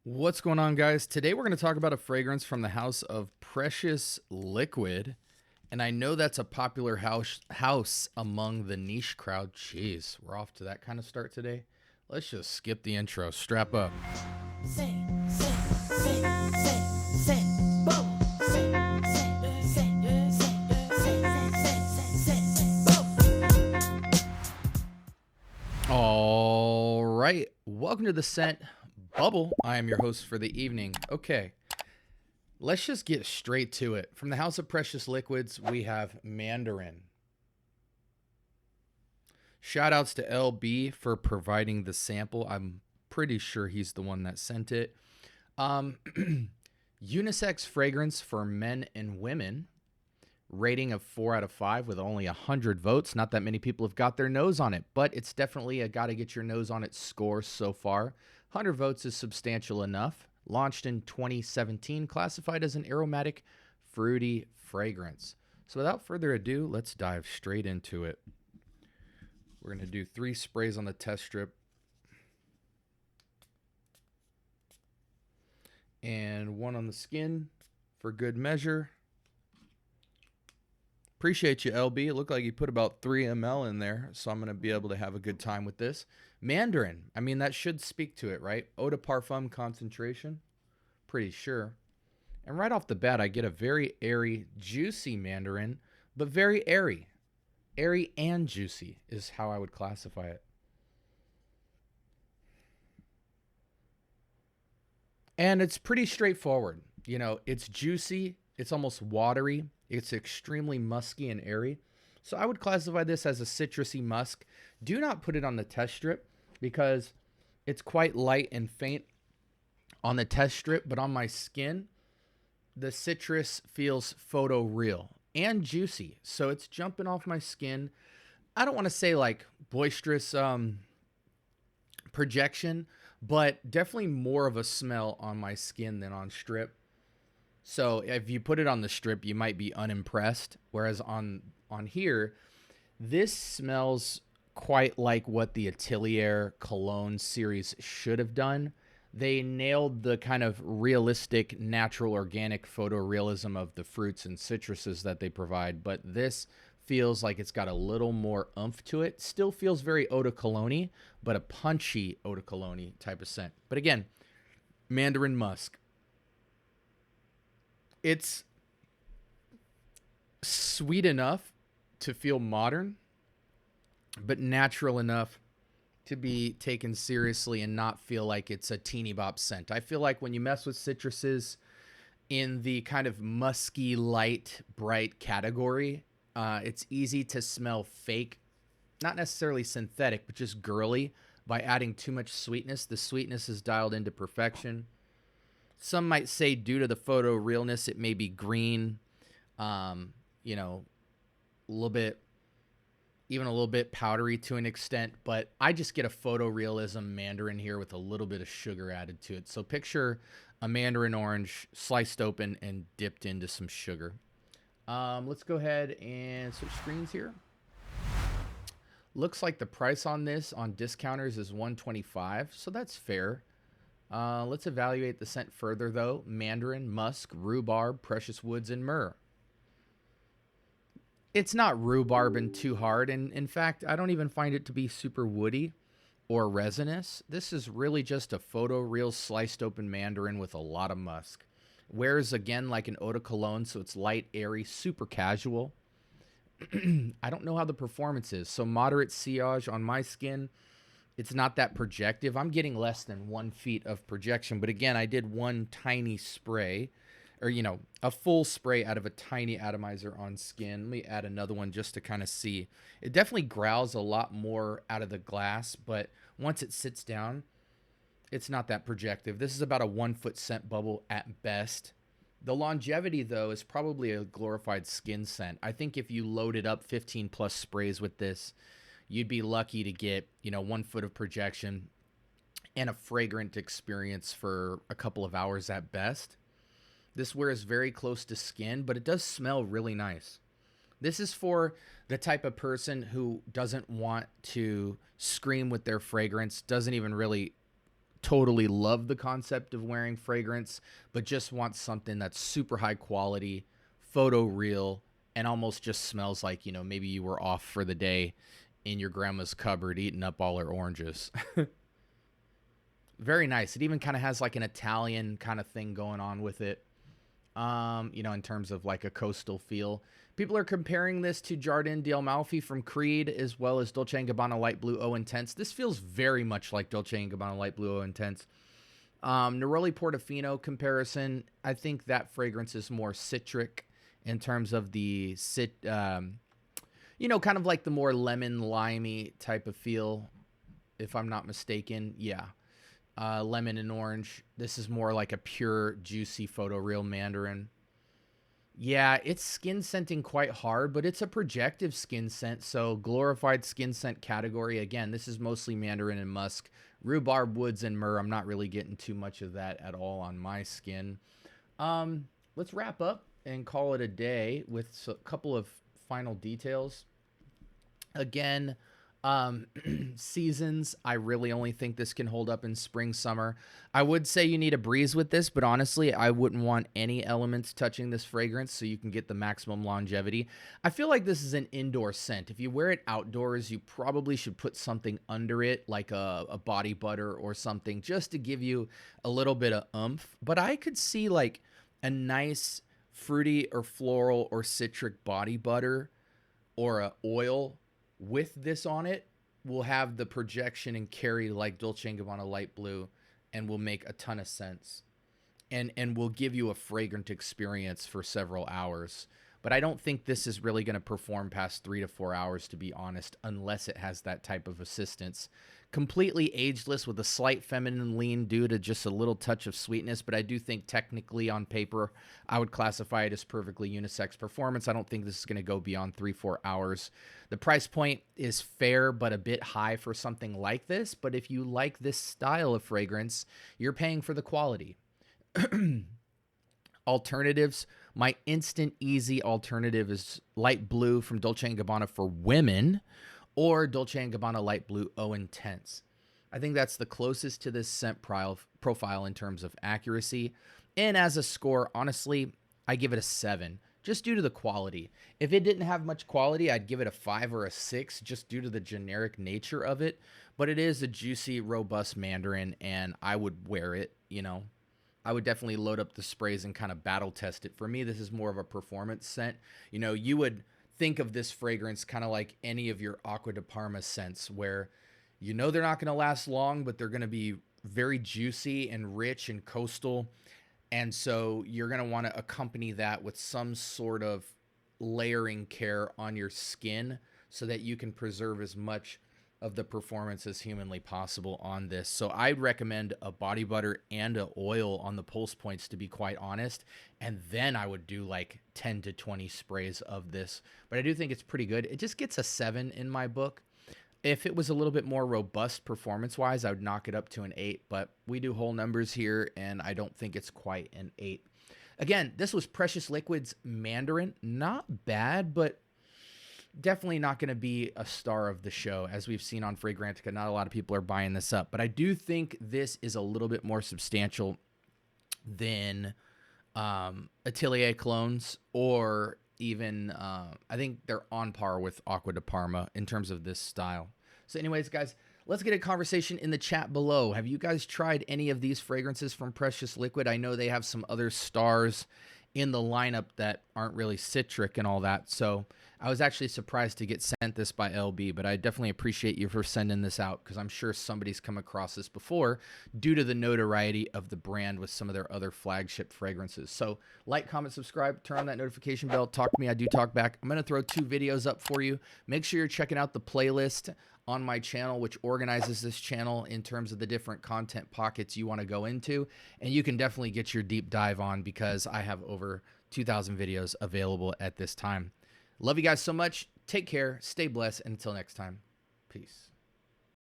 What's going on, guys? Today we're going to talk about a fragrance from the house of Precious Liquid. And I know that's a popular house among the niche crowd. Jeez, we're off to that kind of start today. Let's just skip the intro. Strap up. All right. Welcome to the scent bubble. I am your host for the evening. Okay. Let's just get straight to it. From the house of Precious Liquids, we have Mandarin. Shout outs to LB for providing the sample. I'm pretty sure he's the one that sent it. Unisex fragrance for men and women. Rating of 4 out of 5 with only 100 votes. Not that many people have got their nose on it, but it's definitely a gotta get your nose on it score so far. 100 votes is substantial enough. Launched in 2017, classified as an aromatic, fruity fragrance. So without further ado, let's dive straight into it. We're going to do 3 sprays on the test strip. And 1 on the skin for good measure. Appreciate you, LB. It looked like you put about 3 ml in there, so I'm going to be able to have a good time with this. Mandarin. I mean, that should speak to it, right? Eau de parfum concentration. Pretty sure. And right off the bat, I get a very airy, juicy mandarin, but very airy. Airy and juicy is how I would classify it. And it's pretty straightforward. You know, it's juicy. It's almost watery. It's extremely musky and airy. So I would classify this as a citrusy musk. Do not put it on the test strip because it's quite light and faint on the test strip, but on my skin, the citrus feels photo real and juicy. So it's jumping off my skin. I don't want to say like boisterous projection, but definitely more of a smell on my skin than on strip. So if you put it on the strip, you might be unimpressed. Whereas on here, this smells quite like what the Atelier Cologne series should have done. They nailed the kind of realistic, natural, organic photorealism of the fruits and citruses that they provide. But this feels like it's got a little more oomph to it. Still feels very eau de cologne, but a punchy eau de cologne type of scent. But again, Mandarin musk. It's sweet enough to feel modern, but natural enough to be taken seriously and not feel like it's a teeny bop scent. I feel like when you mess with citruses in the kind of musky, light, bright category, it's easy to smell fake, not necessarily synthetic, but just girly by adding too much sweetness. The sweetness is dialed into perfection. Some might say due to the photo realness, it may be green, you know, a little bit, even a little bit powdery to an extent, but I just get a photorealism mandarin here with a little bit of sugar added to it. So picture a mandarin orange sliced open and dipped into some sugar. Let's go ahead and switch screens here. Looks like the price on this on discounters is $125, so that's fair. Let's evaluate the scent further, though. Mandarin, musk, rhubarb, precious woods, and myrrh. It's not rhubarb and too hard, and in fact, I don't even find it to be super woody or resinous. This is really just a photoreal sliced open mandarin with a lot of musk. Wears, again, like an eau de cologne, so it's light, airy, super casual. I don't know how the performance is, so moderate sillage on my skin. It's not that projective. I'm getting less than 1 feet of projection. But again, I did one tiny spray, or, you know, a full spray out of a tiny atomizer on skin. Let me add another one just to kind of see. It definitely growls a lot more out of the glass, but once it sits down, it's not that projective. This is about a 1 foot scent bubble at best. The longevity, though, is probably a glorified skin scent. I think if you loaded up 15 plus sprays with this, you'd be lucky to get, you know, 1 foot of projection and a fragrant experience for a couple of hours at best. This wears very close to skin, but it does smell really nice. This is for the type of person who doesn't want to scream with their fragrance, doesn't even really totally love the concept of wearing fragrance, but just want something that's super high quality, photo real, and almost just smells like, you know, maybe you were off for the day in your grandma's cupboard eating up all her oranges. Very nice. It even kind of has like an Italian kind of thing going on with it. You know, in terms of like a coastal feel. People are comparing this to Jardin d'Amalfi from Creed, as well as Dolce & Gabbana Light Blue Eau Intense. This feels very much like Dolce & Gabbana Light Blue Eau Intense. Neroli Portofino comparison, I think that fragrance is more citric in terms of the, you know, kind of like the more lemon, limey type of feel, if I'm not mistaken. Yeah. Lemon and orange. This is more like a pure, juicy photoreal mandarin. Yeah, it's skin scenting quite hard, but it's a projective skin scent, so glorified skin scent category. Again, this is mostly mandarin and musk. Rhubarb, woods, and myrrh. I'm not really getting too much of that at all on my skin. Let's wrap up and call it a day with a couple of final details. Again, seasons, I really only think this can hold up in spring, summer. I would say you need a breeze with this, but honestly, I wouldn't want any elements touching this fragrance so you can get the maximum longevity. I feel like this is an indoor scent. If you wear it outdoors, you probably should put something under it, like a body butter or something, just to give you a little bit of oomph. But I could see like a nice fruity or floral or citric body butter or a oil with this on it will have the projection and carry like Dolce & Gabbana Light Blue and will make a ton of sense and will give you a fragrant experience for several hours. But I don't think this is really going to perform past 3 to 4 hours, to be honest, unless it has that type of assistance. Completely ageless with a slight feminine lean due to just a little touch of sweetness, but I do think technically on paper, I would classify it as perfectly unisex performance. I don't think this is going to go beyond 3-4 hours. The price point is fair, but a bit high for something like this. But if you like this style of fragrance, you're paying for the quality. Alternatives. My instant easy alternative is Light Blue from Dolce & Gabbana for women, or Dolce & Gabbana Light Blue Eau Intense. I think that's the closest to this scent profile in terms of accuracy. And as a score, honestly, I give it a 7, just due to the quality. If it didn't have much quality, I'd give it a 5 or a 6, just due to the generic nature of it. But it is a juicy, robust mandarin, and I would wear it, you know. I would definitely load up the sprays and kind of battle test it. For me, this is more of a performance scent. You know, you would think of this fragrance kind of like any of your Acqua di Parma scents, where you know they're not going to last long, but they're going to be very juicy and rich and coastal. And so you're going to want to accompany that with some sort of layering care on your skin so that you can preserve as much of the performance as humanly possible on this. So I'd recommend a body butter and an oil on the pulse points, to be quite honest. And then I would do like 10 to 20 sprays of this. But I do think it's pretty good. It just gets a 7 in my book. If it was a little bit more robust performance-wise, I would knock it up to an 8. But we do whole numbers here, and I don't think it's quite an 8. Again, this was Precious Liquid's Mandarin. Not bad, but definitely not going to be a star of the show. As we've seen on Fragrantica, not a lot of people are buying this up. But I do think this is a little bit more substantial than Atelier Colognes, or even, I think they're on par with Acqua di Parma in terms of this style. So anyways, guys, let's get a conversation in the chat below. Have you guys tried any of these fragrances from Precious Liquid? I know they have some other stars in the lineup that aren't really citric and all that. So I was actually surprised to get sent this by LB, but I definitely appreciate you for sending this out, because I'm sure somebody's come across this before due to the notoriety of the brand with some of their other flagship fragrances. So like, comment, subscribe, turn on that notification bell, talk to me, I do talk back. I'm going to throw 2 videos up for you. Make sure you're checking out the playlist on my channel, which organizes this channel in terms of the different content pockets you want to go into. And you can definitely get your deep dive on, because I have over 2,000 videos available at this time. Love you guys so much. Take care. Stay blessed. And until next time, peace.